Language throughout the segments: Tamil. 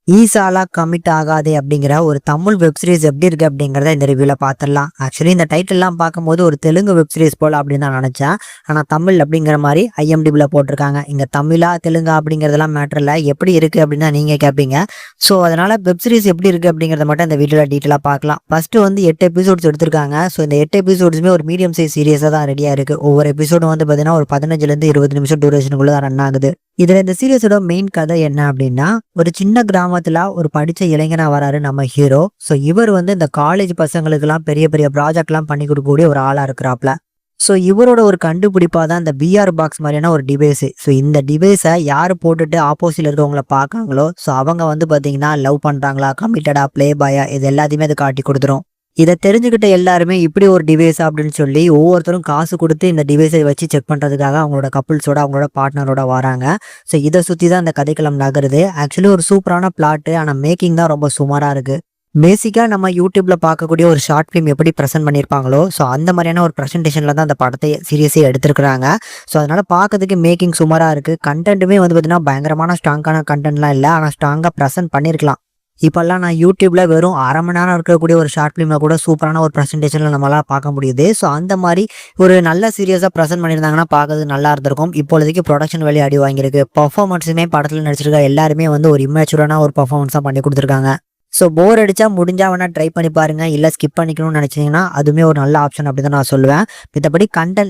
ஈசாலா கமிட் ஆகாதே அப்படிங்கிற ஒரு தமிழ் வெப் சீரிஸ் எப்படி இருக்கு அப்படிங்கிறத இந்த ரிவ்யூல பார்த்துடலாம். ஆக்சுவலி இந்த டைட்டில்லாம் பார்க்கும்போது ஒரு தெலுங்கு வெப் சீரிஸ் போல அப்படின்னு தான் நினைச்சேன். ஆனால் தமிழ் அப்படிங்கிற மாதிரி ஐஎம்டிபியில் போட்டிருக்காங்க. இங்கே தமிழா தெலுங்கா அப்படிங்கிறதெல்லாம் மேட்டர் இல்லை, எப்படி இருக்கு அப்படின்னு தான் நீங்கள் கேட்பீங்க. ஸோ அதனால வெப் சீரிஸ் எப்படி இருக்கு அப்படிங்கிறத மட்டும் இந்த வீடியோவில் டீட்டெயிலாக பார்க்கலாம். ஃபர்ஸ்ட் வந்து 8 எபிசோட்ஸ் எடுத்திருக்காங்க. ஸோ இந்த 8 எபிசோட்ஸுமே ஒரு மீடியம் சைஸ் சீரியஸாக தான் ரெடியாக இருக்கு. ஒவ்வொரு எபிசோடும் வந்து பார்த்தீங்கன்னா ஒரு 15லேருந்து 20 நிமிஷம் டூரேஷனுக்குள்ள தான் ரன் ஆகுது. இதுல இந்த சீரியஸோட மெயின் கதை என்ன அப்படின்னா, ஒரு சின்ன கிராமத்துல ஒரு படிச்ச இளைஞனா வராரு நம்ம ஹீரோ. ஸோ இவர் வந்து இந்த காலேஜ் பசங்களுக்கு எல்லாம் பெரிய பெரிய ப்ராஜெக்ட் எல்லாம் பண்ணி கொடுக்கக்கூடிய ஒரு ஆளா இருக்கிறாப்ல. ஸோ இவரோட ஒரு கண்டுபிடிப்பா தான் இந்த பிஆர் பாக்ஸ் மாதிரியான ஒரு டிவைஸ். ஸோ இந்த டிவைஸை யார் போட்டுட்டு ஆப்போசிட்ல இருக்கவங்கள பார்க்காங்களோ, ஸோ அவங்க வந்து பாத்தீங்கன்னா லவ் பண்றாங்களா, கமிட்டடா, பிளே பாயா, இது எல்லாத்தையுமே அது காட்டி கொடுத்துரும். இதை தெரிஞ்சுக்கிட்ட எல்லாருமே இப்படி ஒரு டிவைஸ் அப்படின்னு சொல்லி ஒவ்வொருத்தரும் காசு கொடுத்து இந்த டிவைஸை வச்சு செக் பண்ணுறதுக்காக அவங்களோட கப்புள்ஸோட அவங்களோட பார்ட்னரோட வராங்க. ஸோ இதை சுற்றி தான் இந்த கதைக்களம் நகருது. ஆக்சுவலி ஒரு சூப்பரான பிளாட்டு, ஆனால் மேக்கிங் தான் ரொம்ப சுமாராக இருக்குது. பேசிக்காக நம்ம யூடியூப்ல பார்க்கக்கூடிய ஒரு ஷார்ட் ஃபிலிம் எப்படி ப்ரெசென்ட் பண்ணியிருப்பாங்களோ, ஸோ அந்த மாதிரியான ஒரு ப்ரெசன்டேஷனில் தான் அந்த படத்தை சீரியஸே எடுத்துருக்குறாங்க. ஸோ அதனால் பார்க்கறதுக்கு மேக்கிங் சுமாராக இருக்குது. கண்டென்ட்டுமே வந்து பார்த்தீங்கன்னா பயங்கரமான ஸ்ட்ராங்கான கண்டென்ட்லாம் இல்லை, ஆனால் ஸ்ட்ராங்காக ப்ரெசென்ட் பண்ணியிருக்கலாம். இப்போல்லாம் நான் யூடியூப்ல வெறும் அரை மணி நேரம் இருக்கக்கூடிய ஒரு ஷார்ட் ஃபிலிம்ல கூட சூப்பரான ஒரு ப்ரெசன்டேஷன்ல நம்மளால பார்க்க முடியுது. ஸோ அந்த மாதிரி ஒரு நல்ல சீரியஸாக ப்ரெசென்ட் பண்ணியிருந்தாங்கன்னா பார்க்கறது நல்லா இருந்திருக்கும். இப்பொழுதைக்கு ப்ரொடக்ஷன் வேல்யூ அடி வாங்கியிருக்கு. பர்ஃபார்மன்ஸுமே படத்தில் நடிச்சிருக்க எல்லாருமே வந்து ஒரு இம்மேச்சூரான ஒரு பர்ஃபார்மன்ஸாக பண்ணி கொடுத்துருக்காங்க. ஸோ போர் அடிச்சா முடிஞ்சா வேணா ட்ரை பண்ணி பாருங்க. இல்லை ஸ்கிப் பண்ணிக்கணும்னு நினைச்சீங்கன்னா அதுவுமே ஒரு நல்ல ஆப்ஷன் அப்படி தான் நான் சொல்லுவேன். மத்தபடி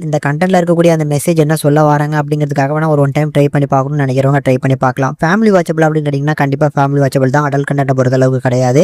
இந்த கண்டென்ட்ல இருக்கக்கூடிய அந்த மெசேஜ் என்ன சொல்ல வராங்க அப்படிங்கிறதுக்காக வேணா ஒரு ஒன் டைம் ட்ரை பண்ணி பார்க்கணும்னு நினைக்கிறவங்க ட்ரை பண்ணி பார்க்கலாம். ஃபேமிலி வாட்சபிள் அப்படின்னு கேட்டிங்கன்னா கண்டிப்பாக ஃபேமிலி வாட்சபிள் தான். அடல்ட் கண்டென்ட்டை பொறுத்த அளவுக்கு கிடையாது.